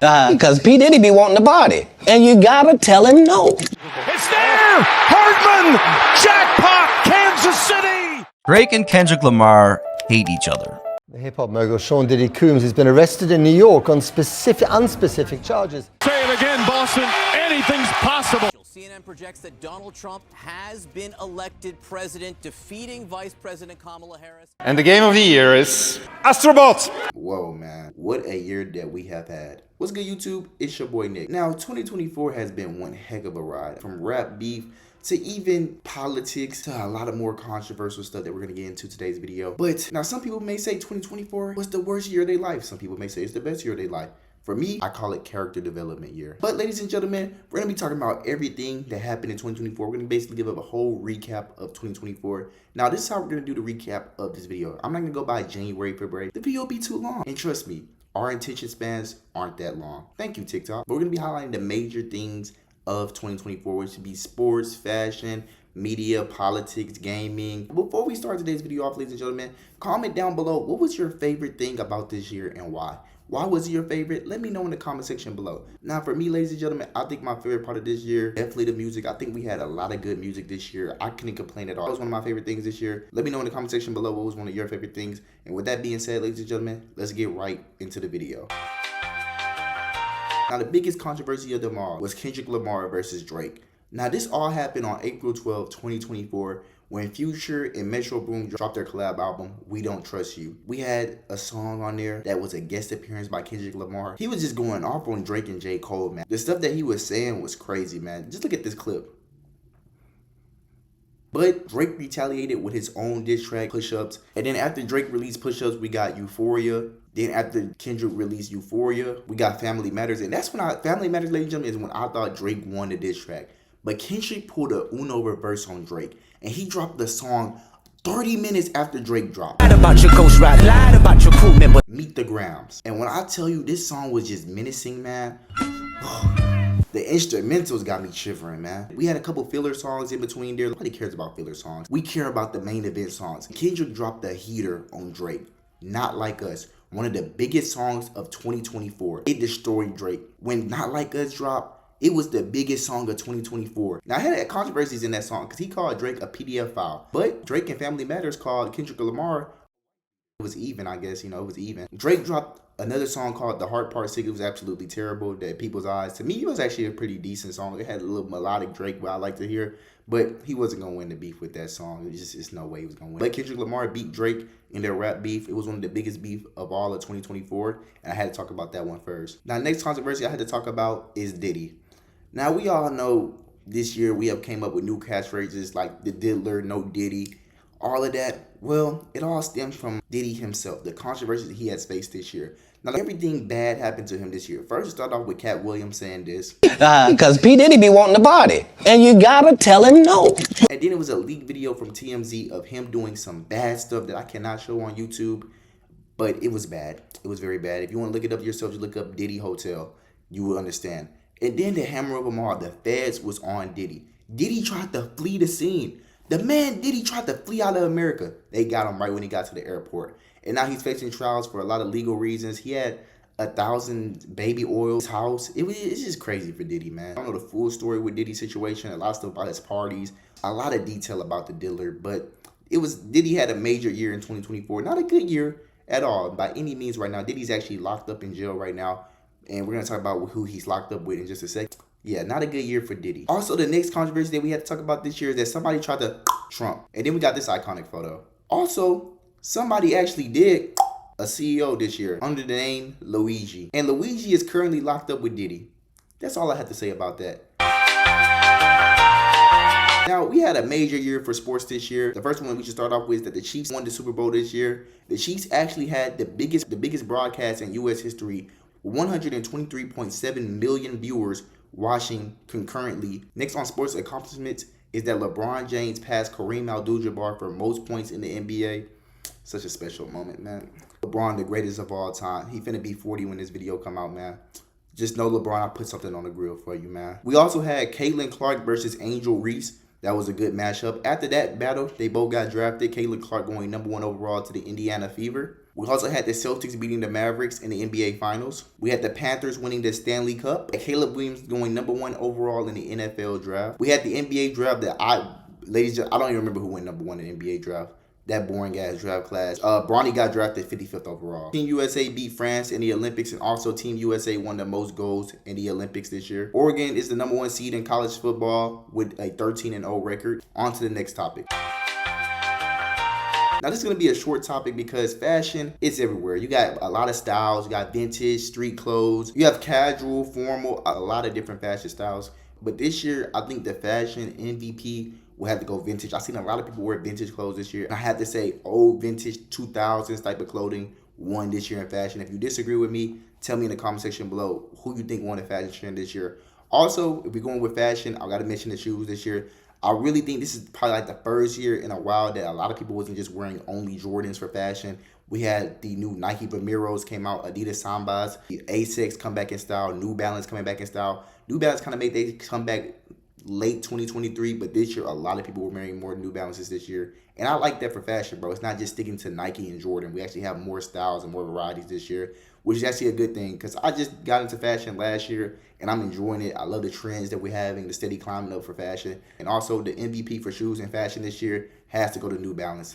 Cause P. Diddy be wanting to party. And you gotta tell him no. It's there! Hardman! Jackpot! Kansas City! Drake and Kendrick Lamar hate each other. The hip-hop mogul Sean Diddy Coombs has been arrested in New York on unspecific charges. Say it again, Boston. Anything's possible. CNN projects that Donald Trump has been elected president, defeating Vice President Kamala Harris. And the game of the year is Astrobot. Whoa, man. What a year that we have had. What's good, YouTube? It's your boy, Nick. Now, 2024 has been one heck of a ride. From rap beef to even politics to a lot of more controversial stuff that we're going to get into today's video. But now some people may say 2024 was the worst year of their life. Some people may say it's the best year of their life. For me, I call it character development year. But ladies and gentlemen, we're going to be talking about everything that happened in 2024. We're going to basically give up a whole recap of 2024. Now, this is how we're going to do the recap of this video. I'm not going to go by January, February. The video will be too long. And trust me, our attention spans aren't that long. Thank you, TikTok. But we're going to be highlighting the major things of 2024, which would be sports, fashion, media, politics, gaming. Before we start today's video off, ladies and gentlemen, comment down below, what was your favorite thing about this year and why? Why was it your favorite? Let me know in the comment section below. Now, for me, ladies and gentlemen, I think my favorite part of this year, definitely the music. I think we had a lot of good music this year. I couldn't complain at all. It was one of my favorite things this year. Let me know in the comment section below what was one of your favorite things. And with that being said, ladies and gentlemen, let's get right into the video. Now, the biggest controversy of them all was Kendrick Lamar versus Drake. Now, this all happened on April 12, 2024, when Future and Metro Boom dropped their collab album, We Don't Trust You. We had a song on there that was a guest appearance by Kendrick Lamar. He was just going off on Drake and J. Cole, man. The stuff that he was saying was crazy, man. Just look at this clip. But Drake retaliated with his own diss track, Push Ups. And then after Drake released Push Ups, we got Euphoria. Then after Kendrick released Euphoria, we got Family Matters. And that's when Family Matters, ladies and gentlemen, is when I thought Drake won the diss track. But Kendrick pulled a Uno reverse on Drake. And he dropped the song 30 minutes after Drake dropped. Lied about your ghost ride, lied about your crew member. Meet the Grams. And when I tell you this song was just menacing, man. The instrumentals got me shivering, man. We had a couple filler songs in between there. Nobody cares about filler songs. We care about the main event songs. Kendrick dropped the heater on Drake. Not Like Us. One of the biggest songs of 2024. It destroyed Drake. When Not Like Us dropped, it was the biggest song of 2024. Now, I had controversies in that song because he called Drake a PDF file. But Drake and Family Matters called Kendrick Lamar. It was even, I guess, it was even. Drake dropped another song called The Heart Part 6. It was absolutely terrible to people's eyes. To me, it was actually a pretty decent song. It had a little melodic Drake, what I like to hear. But he wasn't going to win the beef with that song. It's no way he was going to win. But Kendrick Lamar beat Drake in their rap beef. It was one of the biggest beef of all of 2024. And I had to talk about that one first. Now, next controversy I had to talk about is Diddy. Now, we all know this year we have came up with new catchphrases like the diddler, no Diddy, all of that. Well, it all stems from Diddy himself, the controversies that he has faced this year. Now, everything bad happened to him this year. First, it started off with Cat Williams saying this. Cause P. Diddy be wanting to party. And you gotta tell him no. And then it was a leaked video from TMZ of him doing some bad stuff that I cannot show on YouTube. But it was bad. It was very bad. If you want to look it up yourself, you look up Diddy Hotel. You will understand. And then the hammer of them all, the feds was on Diddy. Diddy tried to flee the scene. The man Diddy tried to flee out of America. They got him right when he got to the airport. And now he's facing trials for a lot of legal reasons. He had 1,000 baby oils house. It's just crazy for Diddy, man. I don't know the full story with Diddy's situation. A lot of stuff about his parties. A lot of detail about the diddler. But Diddy had a major year in 2024. Not a good year at all by any means right now. Diddy's actually locked up in jail right now. And we're going to talk about who he's locked up with in just a sec. Yeah, not a good year for Diddy. Also, the next controversy that we had to talk about this year is that somebody tried to Trump. And then we got this iconic photo. Also, somebody actually did a CEO this year under the name Luigi. And Luigi is currently locked up with Diddy. That's all I have to say about that. Now, we had a major year for sports this year. The first one we should start off with is that the Chiefs won the Super Bowl this year. The Chiefs actually had the biggest broadcast in U.S. history. 123.7 million viewers watching concurrently. Next on sports accomplishments is that LeBron James passed Kareem Abdul-Jabbar for most points in the NBA. Such a special moment, man. LeBron, the greatest of all time. He finna be 40 when this video come out, man. Just know, LeBron, I put something on the grill for you, man. We also had Caitlin Clark versus Angel Reese. That was a good matchup. After that battle, they both got drafted. Caitlin Clark going #1 overall to the Indiana Fever. We also had the Celtics beating the Mavericks in the NBA Finals. We had the Panthers winning the Stanley Cup. Caleb Williams going #1 overall in the NFL draft. We had the NBA draft that I don't even remember who went #1 in the NBA draft. That boring ass draft class. Bronny got drafted 55th overall. Team USA beat France in the Olympics, and also Team USA won the most goals in the Olympics this year. Oregon is the #1 seed in college football with a 13-0 record. On to the next topic. Now this is going to be a short topic because fashion is everywhere. You got a lot of styles. You got vintage, street clothes. You have casual, formal, a lot of different fashion styles. But this year, I think the fashion MVP will have to go vintage. I've seen a lot of people wear vintage clothes this year. And I have to say old vintage 2000s type of clothing won this year in fashion. If you disagree with me, tell me in the comment section below who you think won the fashion trend this year. Also, if we're going with fashion, I got to mention the shoes this year. I really think this is probably like the first year in a while that a lot of people wasn't just wearing only Jordans for fashion. We had the new Nike Vomeros came out, Adidas Sambas, the Asics come back in style, New Balance coming back in style. New Balance kind of made they come back late 2023, but this year a lot of people were wearing more New Balances this year. And I like that for fashion, bro. It's not just sticking to Nike and Jordan. We actually have more styles and more varieties this year, which is actually a good thing because I just got into fashion last year and I'm enjoying it. I love the trends that we're having, the steady climbing up for fashion. And also the MVP for shoes and fashion this year has to go to New Balance.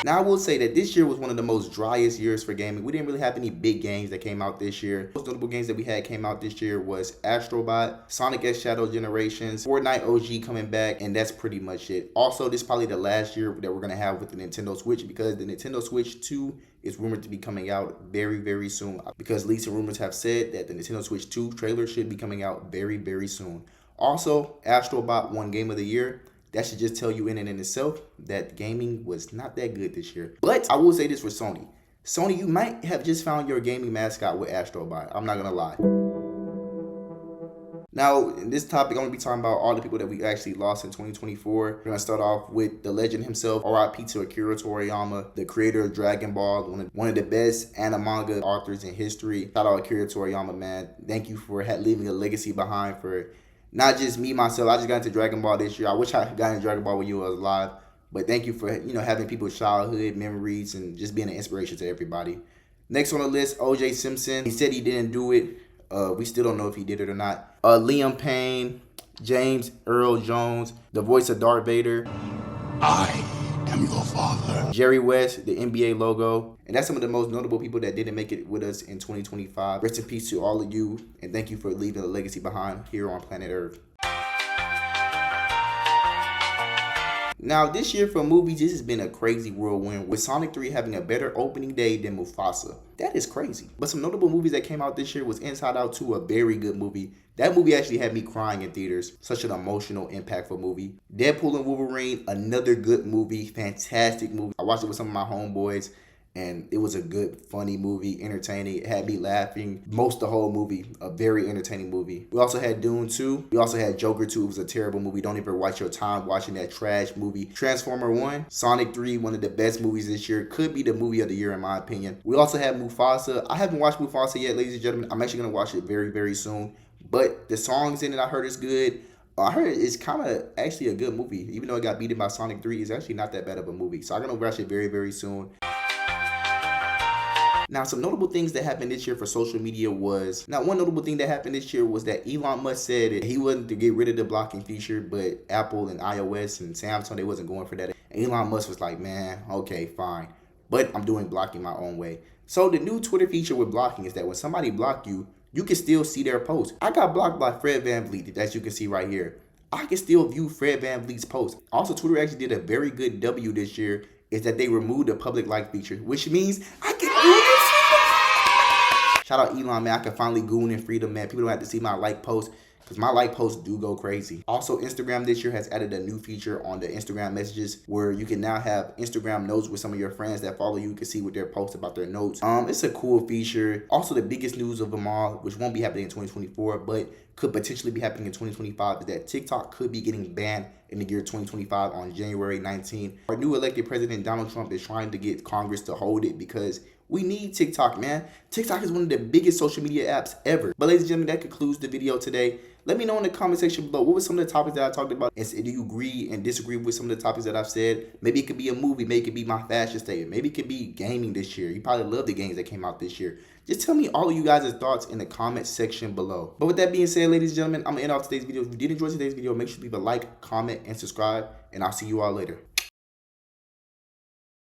Now, I will say that this year was one of the most driest years for gaming. We didn't really have any big games that came out this year. Most notable games that we had came out this year was Astrobot, Sonic X Shadow Generations, Fortnite OG coming back, and that's pretty much it. Also, this is probably the last year that we're going to have with the Nintendo Switch because the Nintendo Switch 2 is rumored to be coming out very, very soon because leaks and rumors have said that the Nintendo Switch 2 trailer should be coming out very, very soon. Also, Astrobot won Game of the Year. That should just tell you in and in itself that gaming was not that good this year. But I will say this for Sony. Sony, you might have just found your gaming mascot with Astrobot. I'm not going to lie. Now, in this topic, I'm going to be talking about all the people that we actually lost in 2024. We're going to start off with the legend himself, RIP to Akira Toriyama, the creator of Dragon Ball, one of the best anime manga authors in history. Shout out Akira Toriyama, man. Thank you for leaving a legacy behind for not just me, myself. I just got into Dragon Ball this year. I wish I got into Dragon Ball when you was alive. But thank you for, having people's childhood memories and just being an inspiration to everybody. Next on the list, O.J. Simpson. He said he didn't do it. We still don't know if he did it or not. Liam Payne, James Earl Jones, the voice of Darth Vader. I am your father. Jerry West, the NBA logo. And that's some of the most notable people that didn't make it with us in 2025. Rest in peace to all of you, and thank you for leaving a legacy behind here on planet Earth. Now, this year for movies, this has been a crazy whirlwind, with Sonic 3 having a better opening day than Mufasa. That is crazy. But some notable movies that came out this year was Inside Out 2, a very good movie. That movie actually had me crying in theaters. Such an emotional, impactful movie. Deadpool and Wolverine, another good movie, fantastic movie. I watched it with some of my homeboys, and it was a good, funny movie, entertaining. It had me laughing most the whole movie. A very entertaining movie. We also had Dune 2. We also had Joker 2. It was a terrible movie. Don't ever waste your time watching that trash movie. Transformer 1. Sonic 3, one of the best movies this year. Could be the movie of the year in my opinion. We also had Mufasa. I haven't watched Mufasa yet, ladies and gentlemen. I'm actually going to watch it very, very soon. But the songs in it, I heard is good. I heard it's kind of actually a good movie. Even though it got beaten by Sonic 3, it's actually not that bad of a movie. So I'm going to watch it very, very soon. Now, some notable things that happened this year for social media was, one notable thing that happened this year was that Elon Musk said that he wasn't to get rid of the blocking feature, but Apple and iOS and Samsung, they wasn't going for that. And Elon Musk was like, man, okay, fine. But I'm doing blocking my own way. So the new Twitter feature with blocking is that when somebody block you, you can still see their post. I got blocked by Fred VanVleet, as you can see right here. I can still view Fred VanVleet's post. Also, Twitter actually did a very good W this year, is that they removed the public like feature, which means I can do this. Shout out Elon, man. I can finally goon in freedom, man. People don't have to see my like posts because my like posts do go crazy. Also, Instagram this year has added a new feature on the Instagram messages where you can now have Instagram notes with some of your friends that follow you. You can see what their posts about their notes. It's a cool feature. Also, the biggest news of them all, which won't be happening in 2024, but could potentially be happening in 2025, is that TikTok could be getting banned in the year 2025 on January 19. Our new elected president, Donald Trump, is trying to get Congress to hold it because We need TikTok, man. TikTok is one of the biggest social media apps ever. But ladies and gentlemen, that concludes the video today. Let me know in the comment section below, what were some of the topics that I talked about? And do you agree and disagree with some of the topics that I've said? Maybe it could be a movie. Maybe it could be my fashion statement. Maybe it could be gaming this year. You probably love the games that came out this year. Just tell me all of you guys' thoughts in the comment section below. But with that being said, ladies and gentlemen, I'm going to end off today's video. If you did enjoy today's video, make sure to leave a like, comment, and subscribe. And I'll see you all later.